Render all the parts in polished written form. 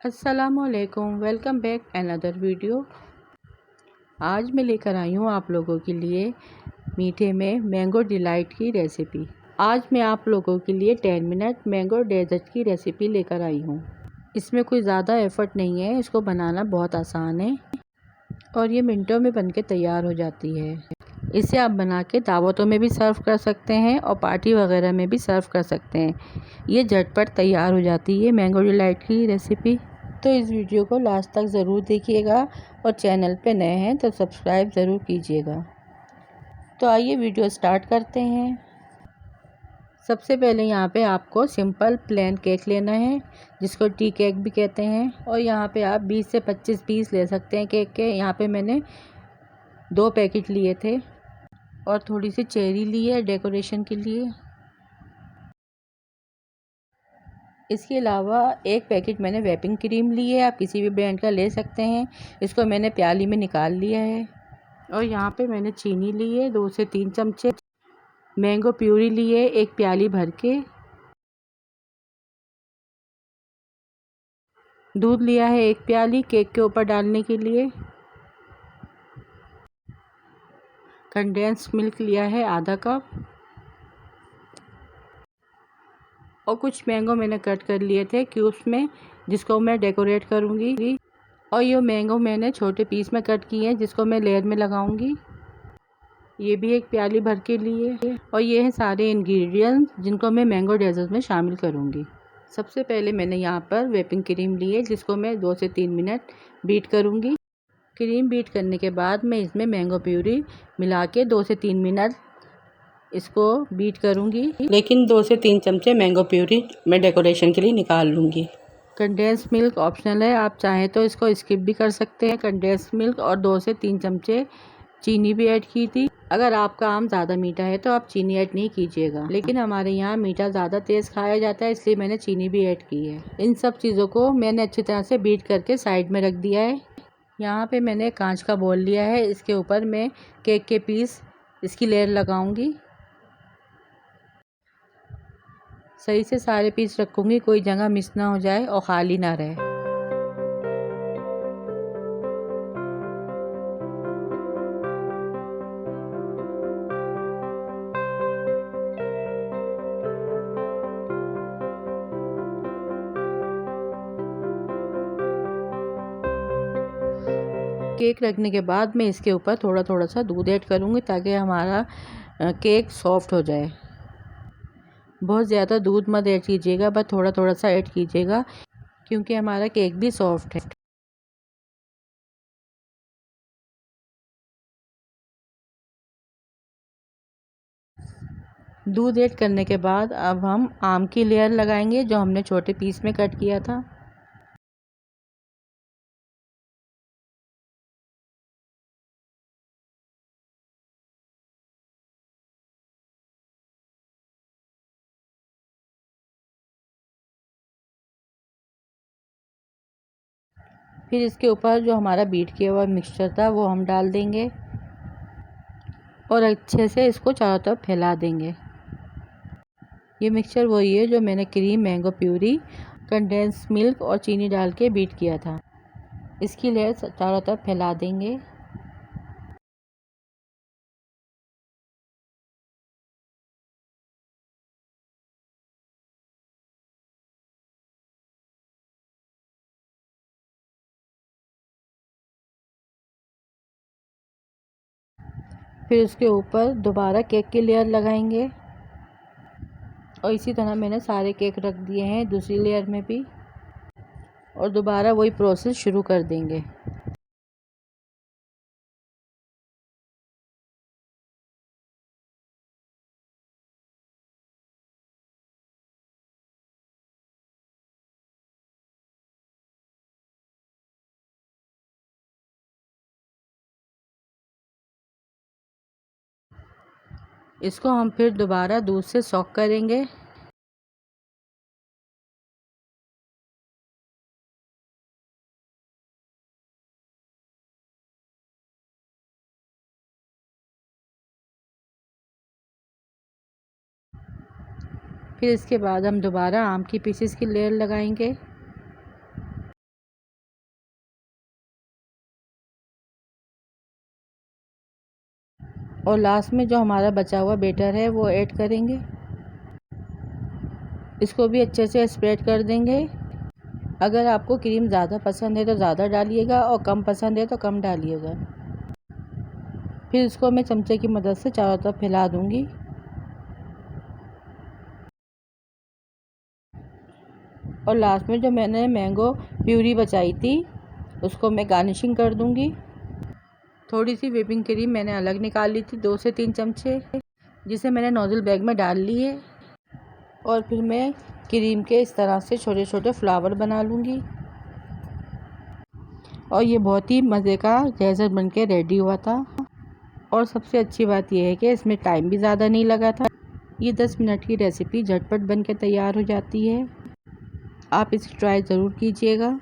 अस्सलामुअलैकुम, welcome back another video. आज मैं लेकर आई हूँ आप लोगों के लिए मीठे में मैंगो डिलाइट की रेसिपी। आज मैं आप लोगों के लिए 10 मिनट मैंगो डेजर्ट की रेसिपी लेकर आई हूँ। इसमें कोई ज़्यादा एफ़र्ट नहीं है, इसको बनाना बहुत आसान है और ये मिनटों में बनके तैयार हो जाती है। इसे आप बना के दावतों में भी सर्व कर सकते हैं और पार्टी वगैरह में भी सर्व कर सकते हैं। ये झटपट तैयार हो जाती है मैंगो डिलाइट की रेसिपी। तो इस वीडियो को लास्ट तक ज़रूर देखिएगा और चैनल पे नए हैं तो सब्सक्राइब ज़रूर कीजिएगा। तो आइए वीडियो स्टार्ट करते हैं। सबसे पहले यहाँ पे आपको सिंपल प्लेन केक लेना है, जिसको टी केक भी कहते हैं। और यहाँ पे आप 20 से 25 पीस ले सकते हैं केक के। यहाँ पे मैंने 2 पैकेट लिए थे और थोड़ी सी चेरी ली है डेकोरेशन के लिए। इसके अलावा 1 पैकेट मैंने व्हिपिंग क्रीम ली है, आप किसी भी ब्रांड का ले सकते हैं। इसको मैंने प्याली में निकाल लिया है। और यहाँ पे मैंने चीनी ली है 2 से 3 चमचे। मैंगो प्यूरी ली है 1 प्याली भर के। दूध लिया है 1 प्याली केक के ऊपर डालने के लिए। कंडेंस्ड मिल्क लिया है आधा कप। और कुछ मैंगो मैंने कट कर लिए थे क्यूब्स में, जिसको मैं डेकोरेट करूँगी। और ये मैंगो मैंने छोटे पीस में कट किए हैं, जिसको मैं लेयर में लगाऊंगी। ये भी 1 प्याली भर के लिए। और ये हैं सारे इंग्रेडिएंट्स जिनको मैं मैंगो डेजर्ट में शामिल करूंगी। सबसे पहले मैंने यहाँ पर व्हिपिंग क्रीम ली है, जिसको मैं 2 से 3 मिनट बीट करूंगी। क्रीम बीट करने के बाद मैं इसमें मैंगो प्यूरी मिला के 2 से 3 मिनट इसको बीट करूंगी। लेकिन 2 से 3 चमचे मैंगो प्यूरी मैं डेकोरेशन के लिए निकाल लूँगी। कंडेंस मिल्क ऑप्शनल है, आप चाहें तो इसको स्किप भी कर सकते हैं। कंडेंस मिल्क और 2 से 3 चमचे चीनी भी ऐड की थी। अगर आपका आम ज़्यादा मीठा है तो आप चीनी ऐड नहीं कीजिएगा, लेकिन हमारे यहाँ मीठा ज़्यादा तेज़ खाया जाता है, इसलिए मैंने चीनी भी ऐड की है। इन सब चीज़ों को मैंने अच्छी तरह से बीट करके साइड में रख दिया है। यहाँ पे मैंने कांच का बोल लिया है, इसके ऊपर मैं केक के पीस इसकी लेयर लगाऊंगी। सही से सारे पीस रखूँगी, कोई जगह मिस ना हो जाए और ख़ाली ना रहे। केक रखने के बाद मैं इसके ऊपर थोड़ा थोड़ा सा दूध ऐड करूँगी, ताकि हमारा केक सॉफ्ट हो जाए। बहुत ज़्यादा दूध मत ऐड कीजिएगा, बस थोड़ा थोड़ा सा ऐड कीजिएगा, क्योंकि हमारा केक भी सॉफ्ट है। दूध ऐड करने के बाद अब हम आम की लेयर लगाएंगे, जो हमने छोटे पीस में कट किया था। फिर इसके ऊपर जो हमारा बीट किया हुआ मिक्सचर था वो हम डाल देंगे और अच्छे से इसको चारों तरफ फैला देंगे। ये मिक्सचर वही है जो मैंने cream, mango puree, condense milk और चीनी डाल के बीट किया था। इसकी लेयर चारों तरफ फैला देंगे। फिर उसके ऊपर दोबारा केक की लेयर लगाएंगे और इसी तरह मैंने सारे केक रख दिए हैं दूसरी लेयर में भी, और दोबारा वही प्रोसेस शुरू कर देंगे। इसको हम फिर दोबारा दूध से सॉक करेंगे। फिर इसके बाद हम दोबारा आम की पीसेस की लेयर लगाएंगे। और लास्ट में जो हमारा बचा हुआ बैटर है वो ऐड करेंगे। इसको भी अच्छे से स्प्रेड कर देंगे। अगर आपको क्रीम ज़्यादा पसंद है तो ज़्यादा डालिएगा और कम पसंद है तो कम डालिएगा। फिर इसको मैं चमचे की मदद से चारों तरफ फैला दूंगी। और लास्ट में जो मैंने मैंगो प्यूरी बचाई थी उसको मैं गार्निशिंग कर दूंगी। थोड़ी सी व्हिपिंग क्रीम मैंने अलग निकाल ली थी, 2 से 3 चमचे, जिसे मैंने नोज़ल बैग में डाल ली है। और फिर मैं क्रीम के इस तरह से छोटे छोटे फ्लावर बना लूँगी। और ये बहुत ही मज़े का डेजर्ट बन के रेडी हुआ था। और सबसे अच्छी बात यह है कि इसमें टाइम भी ज़्यादा नहीं लगा था। ये 10 मिनट की रेसिपी झटपट बन के तैयार हो जाती है। आप इसे ट्राई ज़रूर कीजिएगा।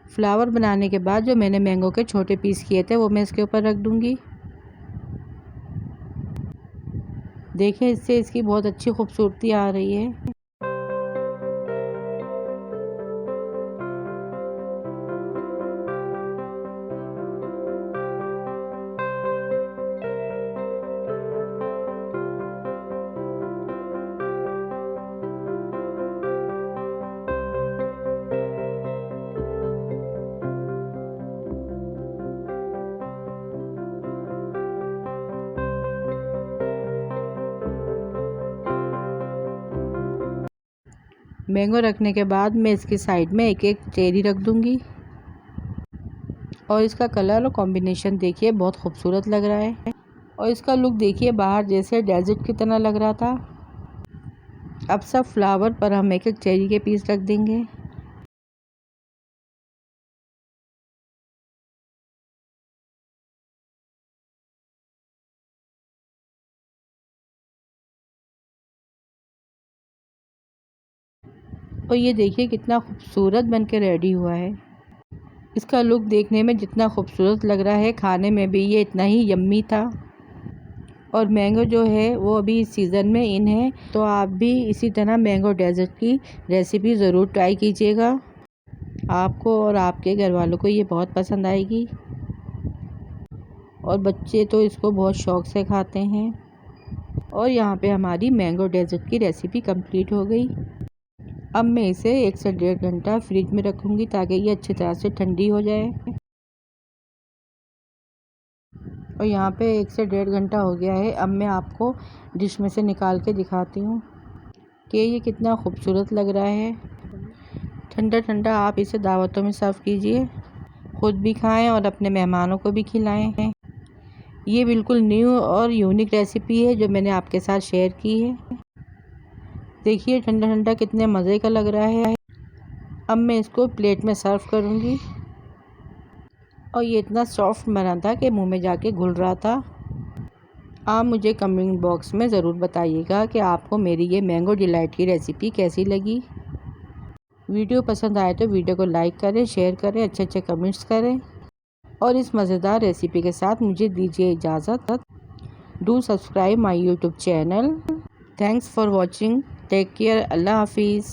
फ्लावर बनाने के बाद जो मैंने मैंगो के छोटे पीस किए थे वो मैं इसके ऊपर रख दूँगी। देखिए इससे इसकी बहुत अच्छी खूबसूरती आ रही है। मैंगो रखने के बाद मैं इसकी साइड में एक एक चेरी रख दूंगी। और इसका कलर और कॉम्बिनेशन देखिए बहुत खूबसूरत लग रहा है। और इसका लुक देखिए बाहर जैसे डेजर्ट की तरह लग रहा था। अब सब फ्लावर पर हम एक एक चेरी के पीस रख देंगे। और ये देखिए कितना खूबसूरत बन के रेडी हुआ है। इसका लुक देखने में जितना खूबसूरत लग रहा है, खाने में भी ये इतना ही यम्मी था। और मैंगो जो है वो अभी इस सीज़न में इन है, तो आप भी इसी तरह मैंगो डेजर्ट की रेसिपी ज़रूर ट्राई कीजिएगा। आपको और आपके घर वालों को ये बहुत पसंद आएगी। और बच्चे तो इसको बहुत शौक़ से खाते हैं। और यहाँ पे हमारी मैंगो डेजर्ट की रेसिपी कंप्लीट हो गई। अब मैं इसे 1 से 1.5 घंटा फ्रिज में रखूँगी ताकि ये अच्छी तरह से ठंडी हो जाए। और यहाँ पे 1 से 1.5 घंटा हो गया है। अब मैं आपको डिश में से निकाल के दिखाती हूँ कि ये कितना खूबसूरत लग रहा है। ठंडा ठंडा आप इसे दावतों में सर्व कीजिए, ख़ुद भी खाएं और अपने मेहमानों को भी खिलाएं। ये बिल्कुल न्यू और यूनिक रेसिपी है जो मैंने आपके साथ शेयर की है। देखिए ठंडा ठंडा कितने मज़े का लग रहा है। अब मैं इसको प्लेट में सर्व करूँगी। और ये इतना सॉफ्ट बना था कि मुंह में जाके घुल रहा था। आप मुझे कमेंट बॉक्स में ज़रूर बताइएगा कि आपको मेरी ये मैंगो डिलाइट की रेसिपी कैसी लगी। वीडियो पसंद आए तो वीडियो को लाइक करें, शेयर करें, अच्छे अच्छे कमेंट्स करें। और इस मज़ेदार रेसिपी के साथ मुझे दीजिए इजाज़त। Do subscribe my YouTube channel. Thanks for watching. Take care. अल्लाह हाफिज़।